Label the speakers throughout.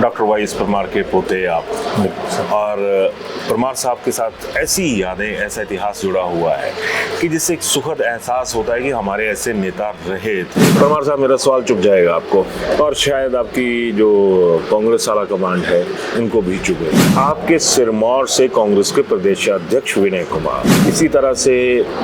Speaker 1: Doctor YS Parmar के पोते आप, और परमार साहब के साथ ऐसी यादें, ऐसा इतिहास जुड़ा हुआ है कि जिससे एक सुखद एहसास होता है कि हमारे ऐसे नेता रहे थे। परमार साहब, मेरा सवाल चुप जाएगा आपको, और शायद आपकी जो कांग्रेस आला कमांड है इनको भी चुभे। आपके सिरमौर से कांग्रेस के प्रदेशाध्यक्ष विनय कुमार, इसी तरह से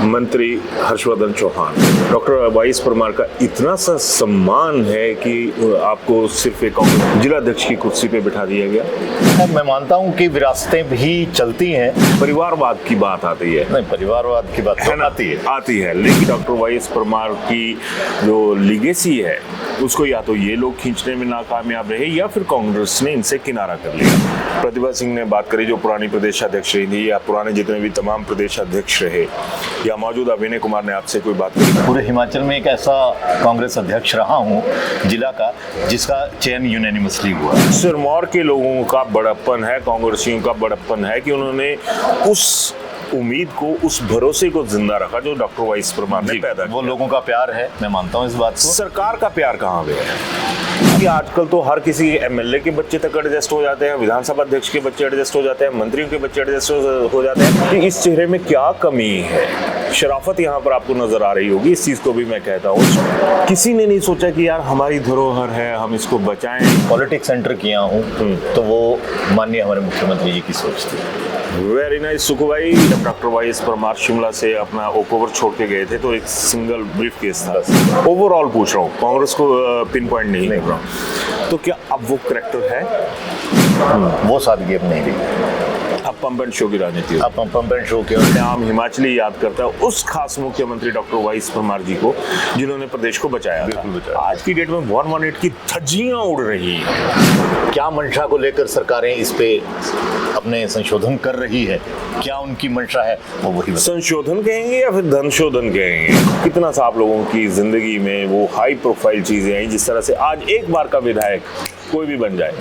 Speaker 1: मंत्री हर्षवर्धन चौहान, डॉक्टर वाईएस परमार का इतना सा सम्मान है कि आपको सिर्फ एक जिलाध्यक्ष की कुर्सी पे बिठा दिया गया।
Speaker 2: मैं मानता हूं कि विरासतें भी चलती हैं।
Speaker 1: परिवारवाद की बात आती है,
Speaker 2: नहीं, परिवारवाद की बात
Speaker 1: है ना, आती है, लेकिन डॉक्टर वाईएस परमार की जो लीगेसी है उसको या तो ये लोग खींचने में नाकामयाब रहे या फिर कांग्रेस ने इनसे किनारा कर लिया। प्रतिभा सिंह ने बात करी जो पुरानी प्रदेशाध्यक्ष रही थी, या पुराने जितने भी तमाम प्रदेशाध्यक्ष रहे, या मौजूदा विनय कुमार ने आपसे कोई बात करी?
Speaker 2: पूरे हिमाचल में एक ऐसा कांग्रेस अध्यक्ष रहा हूं जिला का जिसका चयन यूनानिमसली हुआ।
Speaker 1: सिरमौर के लोगों का बड़प्पन है, कांग्रेसियों का बड़प्पन है कि उन्होंने उस उम्मीद को, उस भरोसे को जिंदा रखा जो डॉक्टर वाईएस परमार ने पैदा किया।
Speaker 2: वो लोगों का प्यार है, मैं मानता हूँ इस बात को।
Speaker 1: सरकार का प्यार कहाँ गया है? कि आजकल तो हर किसी एमएलए के बच्चे तक एडजस्ट हो जाते हैं, विधानसभा अध्यक्ष के बच्चे एडजस्ट हो जाते हैं, मंत्रियों के बच्चे एडजस्ट हो जाते हैं। कि इस चेहरे में क्या कमी है? शराफत यहाँ पर आपको नजर आ रही होगी, इस चीज को भी मैं कहता हूँ। किसी ने नहीं सोचा कि यार हमारी धरोहर है, हम इसको बचाएं।
Speaker 2: पॉलिटिक्स एंटर किया हूँ तो वो माननीय हमारे मुख्यमंत्री जी की सोच थी।
Speaker 1: वेरी नाइस सुखू भाई। जब डॉक्टर वाईएस परमार शिमला से अपना ओकओवर छोड़ के गए थे तो एक सिंगल ब्रीफ केस था। ओवरऑल पूछ रहा हूँ, कांग्रेस को पिन पॉइंट नहीं कर रहा हूँ। तो क्या अब वो करैक्टर है?
Speaker 2: वो सादगी अब नहीं रही।
Speaker 1: अब पंप एंड शो की राजनीति,
Speaker 2: अब पंप एंड शो की।
Speaker 1: आम हिमाचली याद करता है उस खास मुख्यमंत्री डॉक्टर वाईएस परमार जी को जिन्होंने प्रदेश को बचाया था। आज की डेट में 118 की धज्जियां उड़ रही हैं।
Speaker 2: क्या मंशा को लेकर सरकारें इस पे अपने संशोधन कर रही है, क्या उनकी मंशा है, वो वही
Speaker 1: संशोधन कहेंगे या फिर धनशोधन कहेंगे? कितना सा आप लोगों की जिंदगी में वो हाई प्रोफाइल चीजें आई जिस तरह से आज एक बार का विधायक कोई भी बन जाए,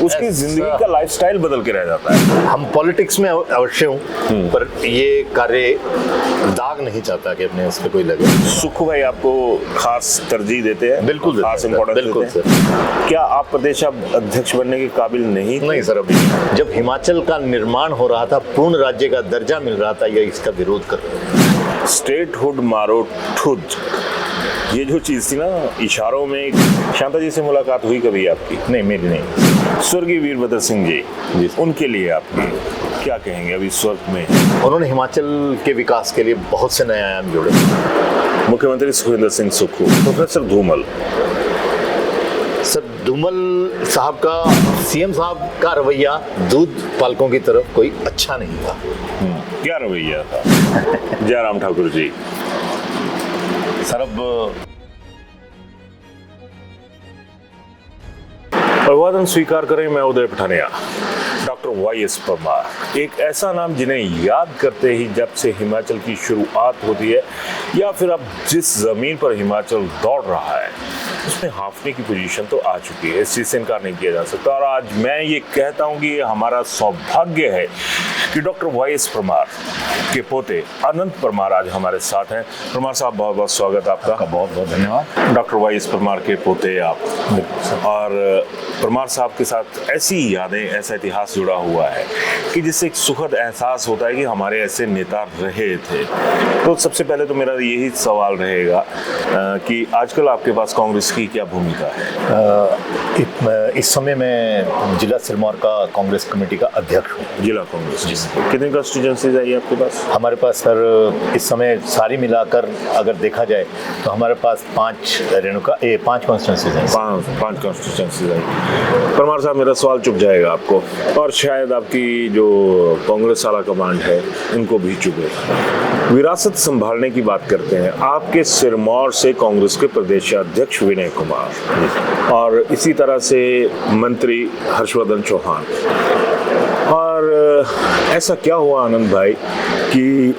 Speaker 1: उसकी जिंदगी का लाइफस्टाइल बदल के रह जाता है।
Speaker 2: हम पॉलिटिक्स में अवश्य हूँ, पर ये कार्य दाग नहीं चाहता कि अपने उस पर कोई लगे।
Speaker 1: सुखू भाई आपको खास तरजीह देते हैं?
Speaker 2: बिल्कुल,
Speaker 1: खास इंपॉर्टेंस देते हैं। क्या आप प्रदेश अध्यक्ष बनने के काबिल नहीं
Speaker 2: सर, अभी जब हिमाचल का निर्माण हो रहा था, पूर्ण राज्य का दर्जा मिल रहा था, या इसका विरोध कर रहे थे।
Speaker 1: स्टेटहुड मारो ठुड, ये जो चीज थी ना, इशारों में। शांता जी से मुलाकात हुई कभी आपकी?
Speaker 2: नहीं, मेरी नहीं।
Speaker 1: स्वर्गीय वीरभद्र सिंह जी, उनके लिए आपकी क्या कहेंगे? अभी स्वर्ग में
Speaker 2: उन्होंने हिमाचल के विकास के लिए बहुत से नए आयाम जोड़े।
Speaker 1: मुख्यमंत्री सुखविंदर सिंह सुक्खू, प्रोफेसर धूमल।
Speaker 2: सर, धूमल साहब का, सीएम साहब का रवैया दूध पालकों की तरफ कोई अच्छा नहीं था।
Speaker 1: क्या रवैया था? जयराम ठाकुर जी
Speaker 2: सर, अब
Speaker 1: अभिवादन स्वीकार करें। मैं उदय पठानिया। डॉक्टर वाईएस परमार एक ऐसा नाम जिन्हें याद करते ही जब से हिमाचल की शुरुआत होती है, या फिर अब जिस जमीन पर हिमाचल दौड़ रहा है उसमें हाफने की पोजीशन तो आ चुकी है, इस चीज से इनकार नहीं किया जा सकता। और आज मैं ये कहता हूँ कि हमारा सौभाग्य है कि डॉक्टर वाईएस परमार के पोते अनंत परमार आज हमारे साथ हैं। परमार साहब, बहुत बहुत स्वागत आपका।
Speaker 2: बहुत बहुत धन्यवाद।
Speaker 1: डॉक्टर वाईएस परमार के पोते आप, और परमार साहब के साथ ऐसी यादें, ऐसा इतिहास जुड़ा हुआ है कि जिससे एक सुखद एहसास होता है कि हमारे ऐसे नेता रहे थे। तो सबसे पहले तो मेरा यही सवाल रहेगा कि आजकल आपके पास कांग्रेस की क्या भूमिका है?
Speaker 2: इस समय मैं जिला सिरमौर का कांग्रेस कमेटी का अध्यक्ष हूँ।
Speaker 1: जिला कांग्रेस जी। कितनी कॉन्स्टिट्यूंसीज आई आपके पास?
Speaker 2: हमारे पास सर इस समय सारी मिलाकर अगर देखा जाए तो हमारे पास 5 कॉन्स्टिट्यूंसीज हैं।
Speaker 1: 5 कॉन्स्टिट्यूंसीज आई। परमार साहब, मेरा सवाल चुप जाएगा आपको, और शायद आपकी जो कांग्रेस आला कमांड है इनको भी चुभे। विरासत संभालने की बात करते हैं। आपके सिरमौर से कांग्रेस के प्रदेशाध्यक्ष विनय कुमार, और इसी तरह से मंत्री हर्षवर्धन चौहान। और ऐसा क्या हुआ आनंद भाई कि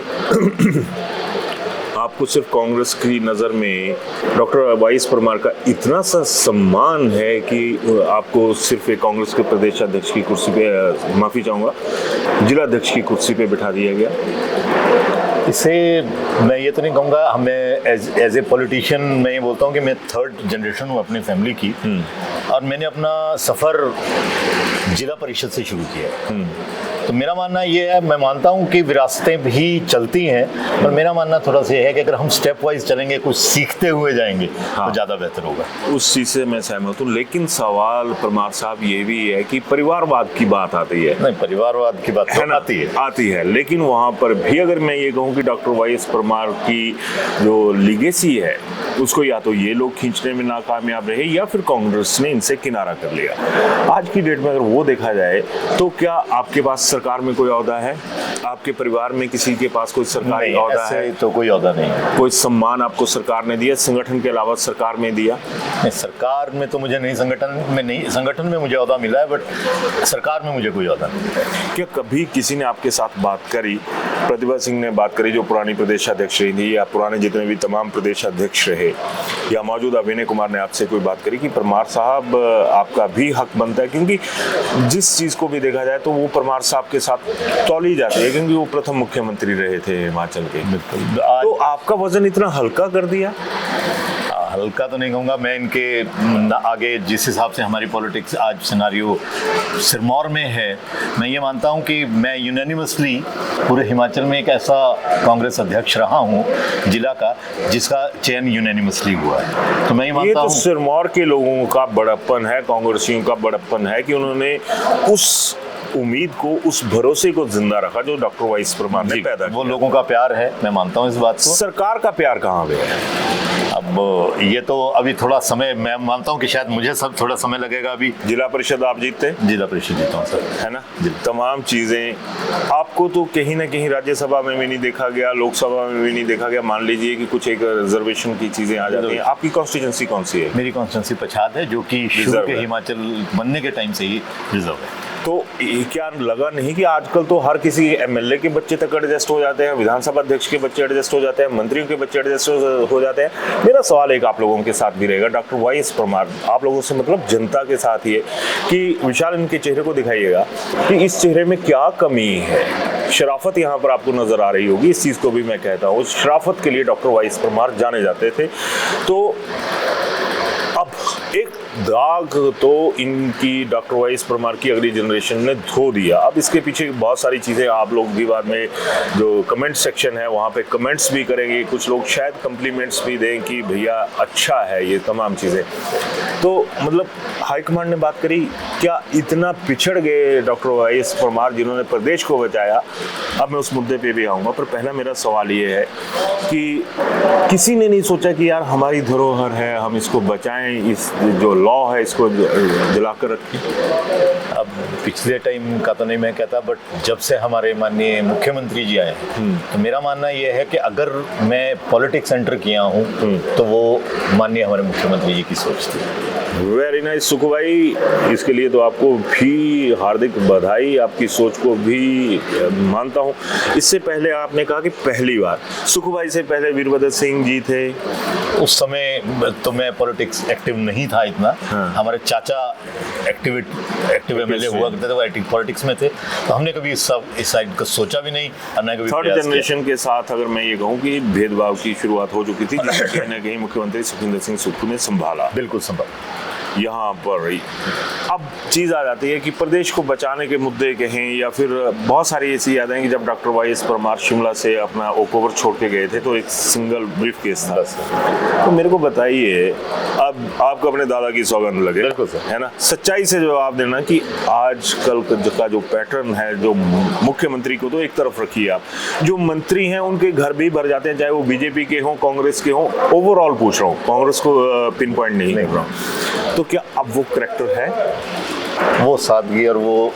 Speaker 1: आपको सिर्फ कांग्रेस की नज़र में डॉक्टर वाईएस परमार का इतना सा सम्मान है कि आपको सिर्फ एक कांग्रेस के प्रदेशाध्यक्ष की कुर्सी पे, माफ़ी चाहूँगा, जिलाध्यक्ष की कुर्सी पे बिठा दिया गया?
Speaker 2: इसे मैं ये तो नहीं कहूँगा, हमें एज ए पॉलिटिशियन मैं ये बोलता हूँ कि मैं 3rd जनरेशन हूँ अपनी फैमिली की। और मैंने अपना सफ़र जिला परिषद से शुरू किया। तो मेरा मानना ये है, मैं मानता हूँ कि विरासतें भी चलती हैं, पर मेरा मानना थोड़ा सा ये है कि अगर हम स्टेप वाइज चलेंगे, कुछ सीखते हुए जाएंगे तो ज़्यादा बेहतर होगा।
Speaker 1: उस चीज़ से मैं सहमत हूँ, लेकिन सवाल परमार साहब ये भी है कि परिवारवाद की बात आती है।
Speaker 2: नहीं, परिवारवाद की बात
Speaker 1: है ना, आती है, लेकिन वहाँ पर भी अगर मैं ये कहूँ कि डॉक्टर वाई एस परमार की जो लीगेसी है उसको या तो ये लोग खींचने में नाकामयाब रहे या फिर कांग्रेस ने इनसे किनारा कर लिया। आज की डेट में अगर वो देखा जाए तो क्या आपके पास सरकार में कोई ओहदा है? आपके परिवार में किसी के पास कोई सरकारी ओहदा है?
Speaker 2: तो कोई ओहदा नहीं है।
Speaker 1: कोई सम्मान आपको सरकार ने दिया, संगठन के अलावा सरकार में दिया?
Speaker 2: नहीं, सरकार में तो मुझे नहीं, संगठन में मुझे ओहदा मिला है, बट सरकार में मुझे कोई ओहदा नहीं।
Speaker 1: क्या कभी किसी ने आपके साथ बात करी? प्रतिभा सिंह ने बात करी जो पुरानी प्रदेश अध्यक्ष रही थी, या पुराने जितने भी तमाम प्रदेश अध्यक्ष रहे, या मौजूदा विनय कुमार ने आपसे कोई बात करी कि परमार साहब आपका भी हक बनता है? क्योंकि जिस चीज को भी देखा जाए तो वो परमार साहब के साथ तौली जाती है, क्योंकि वो प्रथम मुख्यमंत्री रहे थे हिमाचल के। तो आपका वजन इतना हल्का कर दिया?
Speaker 2: हल्का तो नहीं कहूँगा मैं, इनके आगे जिस हिसाब से हमारी पॉलिटिक्स आज सिनारियो सिरमौर में है, मैं ये मानता हूँ कि मैं यूनानिमसली पूरे हिमाचल में एक ऐसा कांग्रेस अध्यक्ष रहा हूँ जिला का जिसका चयन यूनानिमसली हुआ है। तो मैं ये मानता हूँ
Speaker 1: सिरमौर के लोगों का बड़प्पन है, कांग्रेसियों का बड़प्पन है कि उन्होंने उस उम्मीद को, उस भरोसे को जिंदा रखा जो डॉक्टर वाई एस परमार ने पैदा किया।
Speaker 2: वो लोगों का प्यार है, मैं मानता हूँ इस बात को।
Speaker 1: सरकार का प्यार कहाँ गया है?
Speaker 2: अब ये तो अभी थोड़ा समय, मैं मानता हूँ कि शायद मुझे सब थोड़ा समय लगेगा। अभी
Speaker 1: जिला परिषद आप जीतते?
Speaker 2: जिला परिषद जीता हूँ सर,
Speaker 1: है ना। तमाम चीजें आपको तो कहीं ना कहीं राज्यसभा में भी नहीं देखा गया, लोकसभा में भी नहीं देखा गया। मान लीजिए कि कुछ एक रिजर्वेशन की चीजें आ जाती हैं। आपकी कॉन्स्टिट्यूंसी कौन सी है?
Speaker 2: मेरी कॉन्स्टिट्यूंसी पछाद है, जो कि शुरू के हिमाचल बनने के टाइम से ही रिजर्व है।
Speaker 1: तो क्या लगा नहीं कि आजकल तो हर किसी एमएलए के बच्चे तक एडजस्ट हो जाते हैं, विधानसभा अध्यक्ष के बच्चे एडजस्ट हो जाते हैं, मंत्रियों के बच्चे एडजस्ट हो जाते हैं। मेरा सवाल एक आप लोगों के साथ भी रहेगा, डॉक्टर वाई एस परमार, आप लोगों से मतलब जनता के साथ ही है कि विशाल इनके चेहरे को दिखाइएगा कि इस चेहरे में क्या कमी है। शराफत यहाँ पर आपको नजर आ रही होगी, इस चीज को भी मैं कहता हूँ। शराफत के लिए डॉक्टर वाई एस परमार जाने जाते थे। तो अब एक दाग तो इनकी डॉक्टर वाई एस परमार की अगली जनरेशन ने धो दिया। अब इसके पीछे बहुत सारी चीज़ें आप लोग भी बाद में जो कमेंट सेक्शन है वहाँ पे कमेंट्स भी करेंगे, कुछ लोग शायद कम्प्लीमेंट्स भी दें कि भैया अच्छा है ये तमाम चीज़ें। तो मतलब हाईकमांड ने बात करी, क्या इतना पिछड़ गए डॉक्टर वाई एस परमार जिन्होंने प्रदेश को बचाया? अब मैं उस मुद्दे पे भी आऊँगा, पर पहला मेरा सवाल ये है कि किसी ने नहीं सोचा कि यार हमारी धरोहर है, हम इसको बचाएं, इस जो लॉ है इसको जलाकर रखें?
Speaker 2: अब पिछले टाइम का तो नहीं मैं कहता, बट जब से हमारे माननीय मुख्यमंत्री जी आए तो मेरा मानना ये है कि अगर मैं पॉलिटिक्स एंटर किया हूँ तो वो माननीय हमारे मुख्यमंत्री जी की सोच थी।
Speaker 1: वेरी नाइस सुखू भाई, इसके लिए तो आपको भी हार्दिक बधाई, आपकी सोच को भी मानता हूँ। इससे पहले आपने कहा कि पहली बार, सुखू भाई से पहले वीरभद्र सिंह जी थे।
Speaker 2: उस समय तो मैं पॉलिटिक्स एक्टिव नहीं था इतना। हमारे चाचा एक्टिव एमएलए हुआ करते थे, वो एक्टिव पॉलिटिक्स में थे, तो हमने कभी इस साइड का सोचा भी नहीं और न कभी
Speaker 1: थर्ड जनरेशन के साथ अगर मैं ये कहूँ कि भेदभाव की शुरुआत हो चुकी थी, जिसे कहीं ना कहीं मुख्यमंत्री सुखविंदर सिंह सुक्खू ने संभाला।
Speaker 2: बिल्कुल संभाला।
Speaker 1: यहाँ पर अब चीज़ आ जाती है कि प्रदेश को बचाने के मुद्दे कहें या फिर बहुत सारी ऐसी यादें हैं कि जब doctor Y S Parmar Shimla से अपना ओकओवर छोड़ के गए थे तो एक सिंगल ब्रीफ केस था। तो मेरे को बताइए, अब आपको अपने दादा की सौगंध लगे,
Speaker 2: बिल्कुल सर,
Speaker 1: है ना, सच्चाई से जवाब देना कि आजकल का जो पैटर्न है, जो मुख्यमंत्री को तो एक तरफ रखिए आप, जो मंत्री हैं उनके घर भी भर जाते हैं, चाहे वो बीजेपी के हों, कांग्रेस के हों, ओवरऑल पूछ रहा हूँ, कांग्रेस को पिन पॉइंट नहीं कर रहा हूँ। तो क्या अब वो करैक्टर है,
Speaker 2: वो सादगी और वो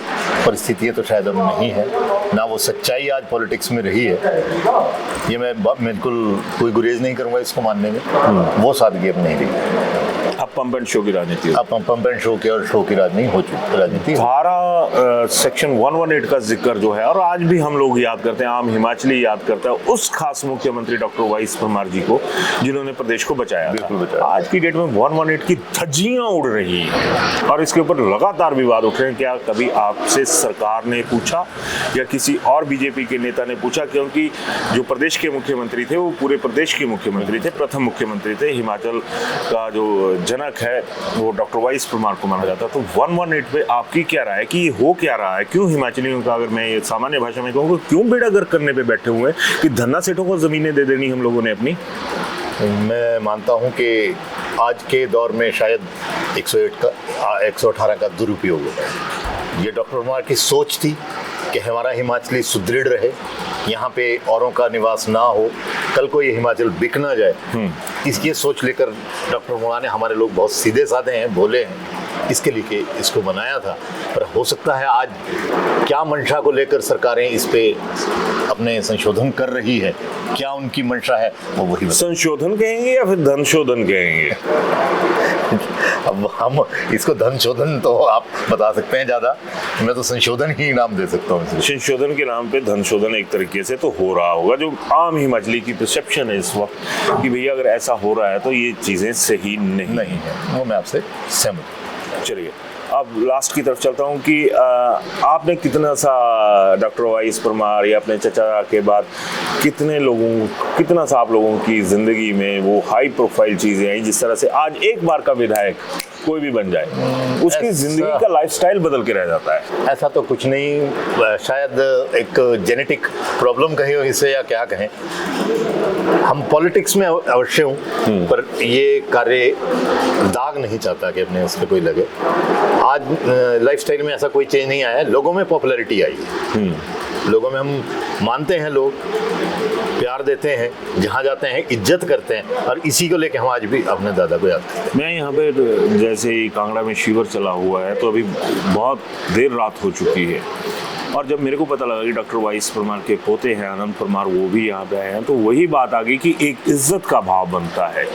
Speaker 2: परिस्थितियाँ तो शायद अब नहीं है, ना वो सच्चाई आज पॉलिटिक्स में रही है, ये मैं बिल्कुल कोई गुरेज नहीं करूँगा इसको मानने में। वो सादगी अब नहीं रही।
Speaker 1: अब पंप एंड शो की राजनीति,
Speaker 2: अब पंप एंड शो की और शो की राजनीति हो चुकी, राजनीति।
Speaker 1: धारा सेक्शन 118 का जिक्र जो है, और आज भी हम लोग याद करते हैं, आम हिमाचली याद करता है उस खास मुख्यमंत्री डॉक्टर वाई एस परमार जी को जिन्होंने प्रदेश को बचाया।
Speaker 2: बिल्कुल बचाया।
Speaker 1: आज की डेट में 118 की धज्जियां उड़ रही हैं और इसके ऊपर लगातार विवाद उठ रहे हैं। क्या कभी आपसे सरकार ने पूछा या किसी और बीजेपी के नेता ने पूछा? क्योंकि जो प्रदेश के मुख्यमंत्री थे वो पूरे प्रदेश के मुख्यमंत्री थे, प्रथम मुख्यमंत्री थे, हिमाचल का जो जनक जनक है वो डॉक्टर वाईएस परमार को माना जाता है। तो 118 पे आपकी क्या राय है कि ये हो क्या रहा है, क्यों हिमाचलियों का, अगर मैं ये सामान्य भाषा में कहूँ, क्यों बेड़ा गर्क करने पे बैठे हुए हैं कि धन्ना सेठों को जमीनें दे देनी हम लोगों ने अपनी?
Speaker 2: मैं मानता हूं कि आज के दौर में शायद 118 का दुरुपयोग हो है। ये डॉक्टर परमार की सोच थी कि हमारा हिमाचली सुदृढ़ रहे, यहाँ पे औरों का निवास ना हो, कल को ये हिमाचल बिक ना जाए। इसकी सोच लेकर डॉक्टर परमार ने, हमारे लोग बहुत सीधे साधे हैं, भोले हैं, इसके लिए इसको बनाया था। पर हो सकता है आज क्या मंशा को लेकर सरकारें इस पे अपने संशोधन कर रही है, क्या उनकी मंशा है वो वही
Speaker 1: संशोधन कहेंगे या फिर धनशोधन कहेंगे?
Speaker 2: अब हम इसको धनशोधन तो आप बता सकते हैं ज़्यादा, मैं तो संशोधन ही नाम दे सकता हूँ।
Speaker 1: संशोधन के नाम पे धनशोधन एक तरीके से तो हो रहा होगा। जो आम हिमाचली की परसेप्शन है इस वक्त कि भैया अगर ऐसा हो रहा है तो ये चीज़ें सही नहीं
Speaker 2: है, वो मैं आपसे सहमत हूँ।
Speaker 1: चलिए अब लास्ट की तरफ चलता हूँ कि आपने कितना सा डॉक्टर वाईएस परमार या अपने चचा के बाद कितना सा आप लोगों की ज़िंदगी में वो हाई प्रोफाइल चीज़ें आई, जिस तरह से आज एक बार का विधायक कोई भी बन जाए उसकी ज़िंदगी का लाइफस्टाइल बदल के रह जाता है?
Speaker 2: ऐसा तो कुछ नहीं, शायद एक जेनेटिक प्रॉब्लम कहें इसे या क्या कहें। हम पॉलिटिक्स में अवश्य हूँ, पर ये कार्य दाग नहीं चाहता कि अपने उस पर कोई लगे। आज लाइफस्टाइल में ऐसा कोई चेंज नहीं आया है, लोगों में पॉपुलैरिटी आई है, लोगों में हम मानते हैं, लोग प्यार देते हैं, जहाँ जाते हैं इज्जत करते हैं, और इसी को लेके हम आज भी अपने दादा को याद करते हैं।
Speaker 1: मैं यहाँ पे जैसे ही कांगड़ा में शिविर चला हुआ है तो अभी बहुत देर रात हो चुकी है, और जब मेरे को पता लगा कि डॉक्टर वाईएस परमार के पोते हैं आनंद परमार, वो भी यहाँ पे आए हैं, तो वही बात आ गई कि एक इज्जत का भाव बनता है।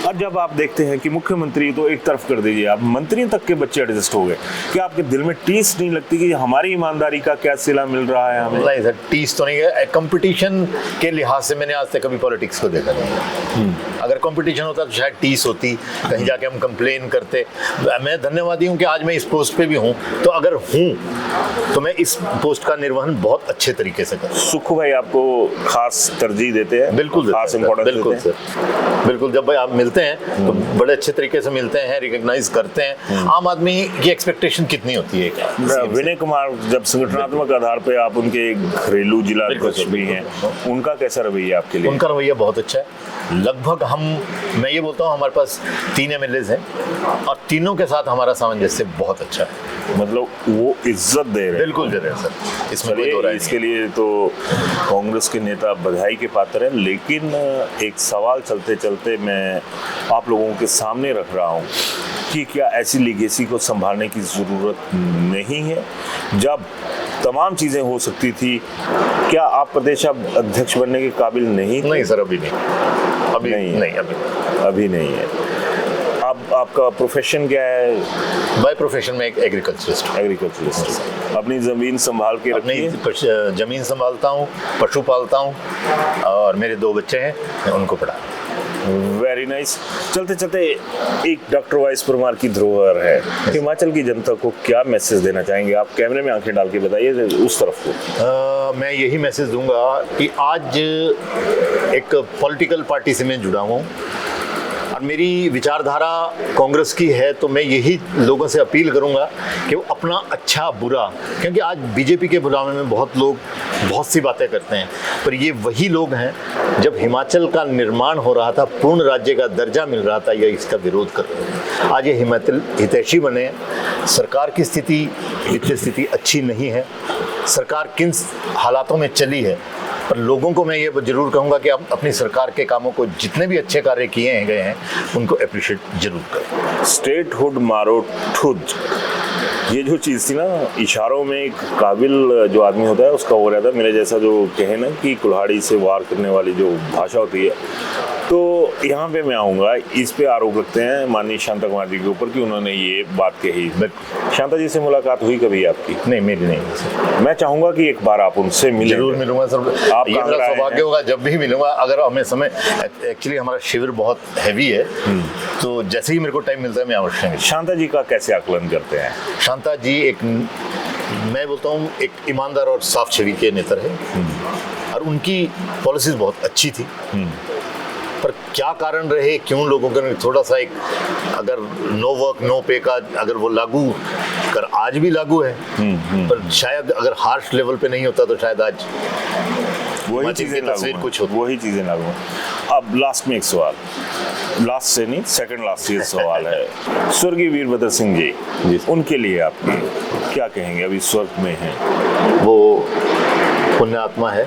Speaker 1: और जब आप देखते हैं कि मुख्यमंत्री तो एक तरफ कर दीजिए, आप मंत्री तक के बच्चे एडजस्ट हो गए, कि आपके दिल में टीस नहीं लगती कि हमारी ईमानदारी का क्या सिला मिल रहा है हमें?
Speaker 2: नहीं सर, टीस तो नहीं है। कंपटीशन के लिहाज से मैंने आज तक कभी पॉलिटिक्स को देखा नहीं। अगर कंपटीशन होता तो शायद टीस होती, कहीं जाके हम कंप्लेन करते। मैं धन्यवादी हूँ कि आज मैं इस पोस्ट पे भी हूँ, तो अगर हूँ तो मैं इस पोस्ट का निर्वहन बहुत अच्छे तरीके से करूँ।
Speaker 1: सुखू भाई आपको खास तरजीह देते हैं?
Speaker 2: बिल्कुल
Speaker 1: खास इंपॉर्टेंस देते हैं?
Speaker 2: बिल्कुल सर, बिल्कुल। जब भाई आप मिलते हैं तो बड़े अच्छे तरीके से मिलते हैं, रिकॉग्नाइज करते हैं। आम आदमी की एक्सपेक्टेशन कितनी होती है?
Speaker 1: विनय कुमार जब संगठनात्मक आधार पे आप उनके घरेलू जिला अध्यक्ष भी हैं, उनका कैसा रवैया आपके लिए?
Speaker 2: उनका रवैया बहुत अच्छा है। लगभग मैं ये बोलता हूँ, हमारे पास 3 MLAs हैं और तीनों के साथ हमारा सामंजस्य बहुत अच्छा है।
Speaker 1: मतलब वो इज्जत दे रहे हैं?
Speaker 2: बिल्कुल दे रहे हैं सर, इसमें कोई दो राय नहीं।
Speaker 1: इसके लिए तो कांग्रेस के नेता बधाई के पात्र हैं। लेकिन एक सवाल चलते चलते मैं आप लोगों के सामने रख रहा हूँ कि क्या ऐसी लीगेसी को संभालने की ज़रूरत नहीं है जब तमाम चीज़ें हो सकती थी? क्या आप प्रदेश अध्यक्ष बनने के काबिल नहीं?
Speaker 2: नहीं सर, अभी नहीं, अभी नहीं है।
Speaker 1: अब आपका प्रोफेशन क्या है?
Speaker 2: बाय प्रोफेशन में एक एग्रीकल्चरिस्ट।
Speaker 1: अपनी ज़मीन संभाल के
Speaker 2: अपनी ज़मीन संभालता हूँ, पशु पालता हूँ, और मेरे 2 बच्चे हैं, मैं उनको पढ़ा।
Speaker 1: Very nice. चलते चलते एक डॉक्टर वाईएस परमार की धरोहर है, हिमाचल की जनता को क्या मैसेज देना चाहेंगे आप? कैमरे में आंखें डाल के बताइए उस तरफ को।
Speaker 2: मैं यही मैसेज दूंगा कि आज एक पॉलिटिकल पार्टी से मैं जुड़ा हूँ और मेरी विचारधारा कांग्रेस की है, तो मैं यही लोगों से अपील करूंगा कि वो अपना अच्छा बुरा, क्योंकि आज बीजेपी के बुलावे में बहुत लोग बहुत सी बातें करते हैं, पर ये वही लोग हैं जब हिमाचल का निर्माण हो रहा था, पूर्ण राज्य का दर्जा मिल रहा था, या इसका विरोध कर रहे हैं। आज ये हिमाचल हितैषी बने। सरकार की स्थिति, वित्तीय स्थिति अच्छी नहीं है, सरकार किन हालातों में चली है, पर लोगों को मैं ये जरूर कहूँगा कि आप अपनी सरकार के कामों को, जितने भी अच्छे कार्य किए गए हैं, उनको अप्रिशिएट जरूर करें।
Speaker 1: स्टेटहुड मारो ठुड, ये जो चीज़ थी ना, इशारों में एक काबिल जो आदमी होता है उसका हो रहा था। मेरे जैसा जो कहे ना कि कुल्हाड़ी से वार करने वाली जो भाषा होती है, तो यहाँ पे मैं आऊँगा, इस पे आरोप रखते हैं माननीय शांता कुमार जी के ऊपर कि उन्होंने ये बात कही। शांता जी से मुलाकात हुई कभी आपकी?
Speaker 2: नहीं, मेरी नहीं।
Speaker 1: मैं चाहूँगा कि एक बार आप उनसे मिलें।
Speaker 2: जरूर मिलूंगा सर,
Speaker 1: आप
Speaker 2: ये मेरा सौभाग्य होगा, जब भी मिलूंगा। अगर हमें समय, एक्चुअली हमारा शिविर बहुत हैवी है, तो जैसे ही मेरे को टाइम मिलता है मैं अवश्य मिलूंगा।
Speaker 1: शांता जी का कैसे आकलन करते हैं?
Speaker 2: शांता जी मैं बोलता हूँ एक ईमानदार और साफ छवि के नेता है, और उनकी पॉलिसीज बहुत अच्छी थी। पर क्या कारण रहे, क्यों लोगों के थोड़ा सा एक अगर नो वर्क नो पे का अगर वो लागू कर आज भी लागू है, पर शायद अगर हार्श लेवल पे नहीं होता तो शायद आज
Speaker 1: वही चीजें लागू हैं,
Speaker 2: कुछ होती।
Speaker 1: वही चीजें लागू हैं। अब लास्ट में एक सवाल, लास्ट से नहीं सेकंड लास्ट ये सवाल है, स्वर्गीय वीरभद्र सिंह जी, उनके लिए आपके क्या कहेंगे? अभी स्वर्ग में हैं,
Speaker 2: वो पुण्य आत्मा है,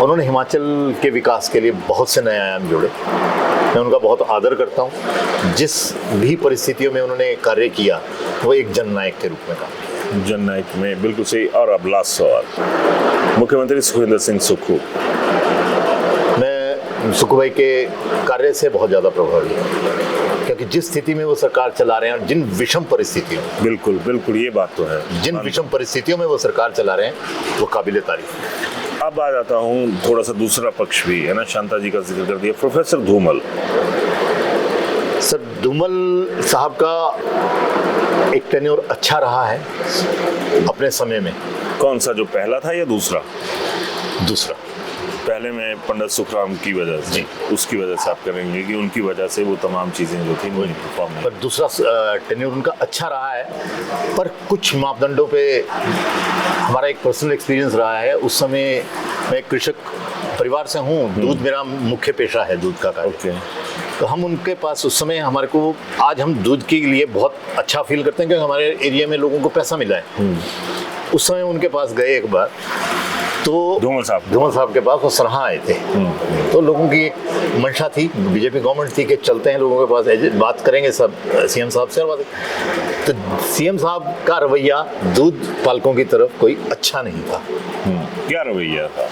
Speaker 2: उन्होंने हिमाचल के विकास के लिए बहुत से नए आयाम जोड़े। मैं उनका बहुत आदर करता हूँ। जिस भी परिस्थितियों में उन्होंने कार्य किया वो एक जननायक के रूप में काम।
Speaker 1: जननायक में बिल्कुल सही। और अब लास्ट सवाल, मुख्यमंत्री सुखविंदर सिंह सुक्खू,
Speaker 2: मैं सुक्खू भाई के कार्य से बहुत ज़्यादा प्रभावित हूँ, क्योंकि जिस स्थिति में वो सरकार चला रहे हैं और जिन विषम परिस्थितियों,
Speaker 1: बिल्कुल बिल्कुल ये बात तो है,
Speaker 2: जिन विषम परिस्थितियों में वो सरकार चला रहे हैं वो काबिले तारीफ है।
Speaker 1: अब आ जाता हूँ थोड़ा सा दूसरा पक्ष भी है ना, शांता जी का जिक्र कर दिया, प्रोफेसर धूमल।
Speaker 2: सर धूमल साहब का एक टेन्योर अच्छा रहा है अपने समय में।
Speaker 1: कौन सा, जो पहला था या दूसरा?
Speaker 2: दूसरा।
Speaker 1: पहले में पंडित सुखराम की वजह से, उसकी वजह से आप करेंगे कि उनकी वजह से वो तमाम चीज़ें जो थी वो नहीं परफॉर्म नहीं।
Speaker 2: पर दूसरा टेन्योर उनका अच्छा रहा है, पर कुछ मापदंडों पे हमारा एक पर्सनल एक्सपीरियंस रहा है। उस समय मैं एक कृषक परिवार से हूँ, दूध मेरा मुख्य पेशा है, दूध का कार्य। तो हम उनके पास उस समय हमारे को, आज हम दूध के लिए बहुत अच्छा फील करते हैं क्योंकि हमारे एरिया में लोगों को पैसा मिला है। उस समय उनके पास गए एक बार, तो धूमल साहब के पास वो सराहा आए थे। तो लोगों की एक मंशा थी, बीजेपी गवर्नमेंट थी कि चलते हैं लोगों के पास, बात करेंगे सब सीएम साहब से। तो सीएम साहब का रवैया दूध पालकों की तरफ कोई अच्छा नहीं था।
Speaker 1: क्या रवैया था?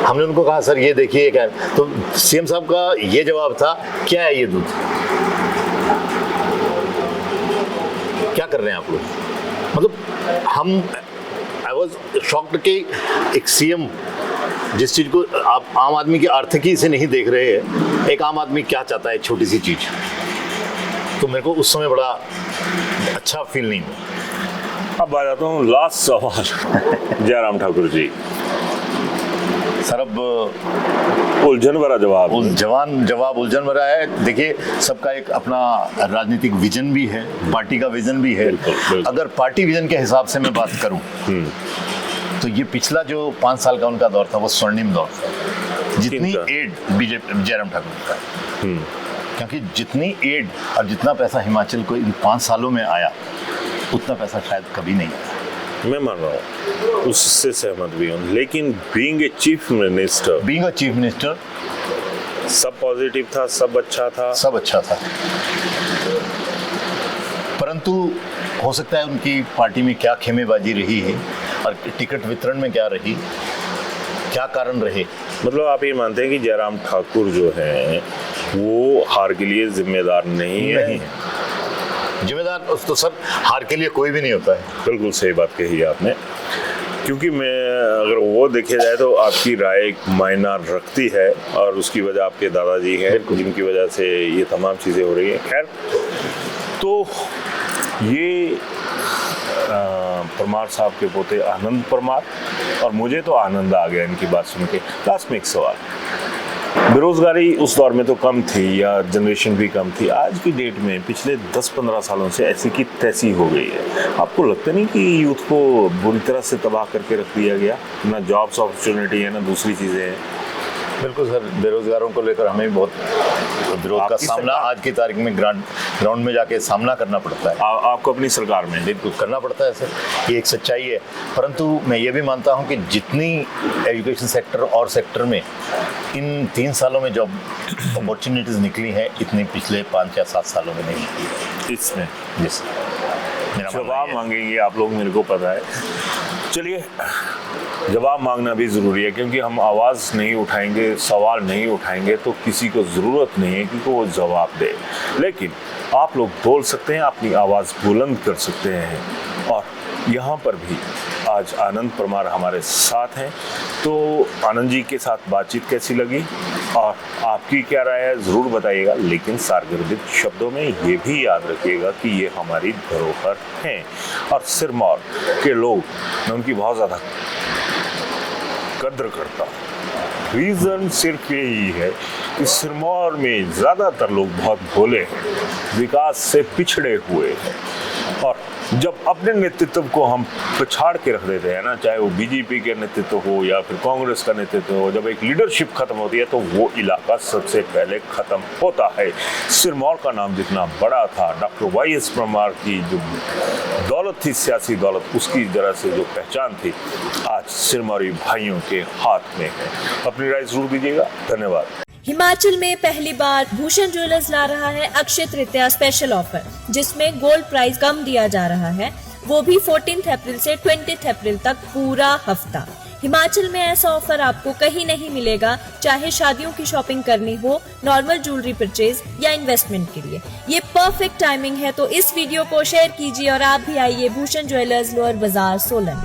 Speaker 2: हमने उनको कहा सर ये देखिए क्या, तो सीएम साहब का ये जवाब था, क्या है ये दूध, क्या कर रहे हैं आप लोग? मतलब हम आई वॉज शॉक्ड कि एक सीएम जिस चीज़ को आप आम आदमी की आर्थिकी से नहीं देख रहे हैं, एक आम आदमी क्या चाहता है छोटी सी चीज़, तो मेरे को उस समय बड़ा अच्छा फील नहीं हुआ।
Speaker 1: अब आ जाता हूँ लास्ट सवाल जयराम ठाकुर जी।
Speaker 2: सर अब
Speaker 1: उलझन भरा जवाब,
Speaker 2: उलझन भरा है। देखिए सबका एक अपना राजनीतिक विजन भी है, पार्टी का विजन भी है।
Speaker 1: बिल्कुल।
Speaker 2: अगर पार्टी विजन के हिसाब से मैं बात करूं तो ये पिछला जो 5 साल का उनका दौर था वो स्वर्णिम दौर था। जितनी एड बीजेपी जयराम ठाकुर का, क्योंकि जितनी एड और जितना पैसा हिमाचल को इन 5 सालों में आया उतना पैसा शायद कभी नहीं आया।
Speaker 1: मैं मान रहा हूँ, उससे सहमत भी हूँ, लेकिन बीइंग ए चीफ मिनिस्टर सब पॉजिटिव था, सब अच्छा था। परंतु
Speaker 2: हो सकता है उनकी पार्टी में क्या खेमेबाजी रही है और टिकट वितरण में क्या रही, क्या कारण रहे।
Speaker 1: मतलब आप ये मानते हैं कि जयराम ठाकुर जो है वो हार के लिए जिम्मेदार नहीं है?
Speaker 2: जिम्मेदार तो सर हार के लिए कोई भी नहीं होता है।
Speaker 1: बिल्कुल सही बात कही आपने, क्योंकि मैं अगर वो देखे जाए तो आपकी राय एक मायना रखती है और उसकी वजह आपके दादाजी हैं जिनकी वजह से ये तमाम चीज़ें हो रही हैं। खैर, तो ये परमार साहब के पोते आनंद परमार, और मुझे तो आनंद आ गया इनकी बात सुन के। लास्ट में एक सवाल, बेरोजगारी उस दौर में तो कम थी या जनरेशन भी कम थी, आज की डेट में पिछले 10-15 सालों से ऐसी की तैसी हो गई है। आपको लगता नहीं कि यूथ को बुरी तरह से तबाह करके रख दिया गया? ना जॉब्स अपॉर्चुनिटी है, ना दूसरी चीज़ें हैं।
Speaker 2: बिल्कुल सर, बेरोजगारों को लेकर हमें भी बहुत विरोध का सामना आज की तारीख में ग्राउंड में जाके सामना करना पड़ता है।
Speaker 1: आपको अपनी सरकार में
Speaker 2: बिल्कुल करना पड़ता है सर, ये एक सच्चाई है। परंतु मैं ये भी मानता हूँ कि जितनी एजुकेशन सेक्टर और सेक्टर में इन 3 सालों में जॉब अपॉर्चुनिटीज़ निकली हैं, इतनी पिछले 5 या 7 सालों में नहीं निकली।
Speaker 1: इसमें
Speaker 2: यस,
Speaker 1: जवाब मांगेंगे आप लोग, मेरे को पता है। चलिए, जवाब मांगना भी ज़रूरी है, क्योंकि हम आवाज़ नहीं उठाएंगे, सवाल नहीं उठाएंगे तो किसी को ज़रूरत नहीं है कि वो जवाब दे। लेकिन आप लोग बोल सकते हैं, अपनी आवाज़ बुलंद कर सकते हैं। और यहाँ पर भी आज आनंद परमार हमारे साथ हैं। तो आनंद जी के साथ बातचीत कैसी लगी और आपकी क्या राय है ज़रूर बताइएगा, लेकिन सार्वजनिक शब्दों में ये भी याद रखिएगा कि ये हमारी धरोहर हैं और सिरमौर के लोग, मैं उनकी बहुत ज़्यादा कद्र करता हूँ। रीज़न सिर्फ यही है कि सिरमौर में ज़्यादातर लोग बहुत भोले हैं, विकास से पिछड़े हुए हैं, और जब अपने नेतृत्व को हम पछाड़ के रख देते हैं ना, चाहे वो बीजेपी के नेतृत्व हो या फिर कांग्रेस का नेतृत्व हो, जब एक लीडरशिप खत्म होती है तो वो इलाका सबसे पहले खत्म होता है। सिरमौर का नाम जितना बड़ा था, डॉक्टर वाई.एस. परमार की जो दौलत थी, सियासी दौलत, उसकी जरा से जो पहचान थी, आज सिरमौरी भाइयों के हाथ में है। अपनी राय जरूर दीजिएगा। धन्यवाद।
Speaker 3: हिमाचल में पहली बार भूषण ज्वेलर्स ला रहा है अक्षय तृतीया स्पेशल ऑफर, जिसमें गोल्ड प्राइस कम दिया जा रहा है, वो भी 14 अप्रैल से 20 अप्रैल तक पूरा हफ्ता। हिमाचल में ऐसा ऑफर आपको कहीं नहीं मिलेगा, चाहे शादियों की शॉपिंग करनी हो, नॉर्मल ज्वेलरी परचेज या इन्वेस्टमेंट के लिए। ये परफेक्ट टाइमिंग है, तो इस वीडियो को शेयर कीजिए और आप भी आइए भूषण ज्वेलर्स, लोअर बाजार, सोलन।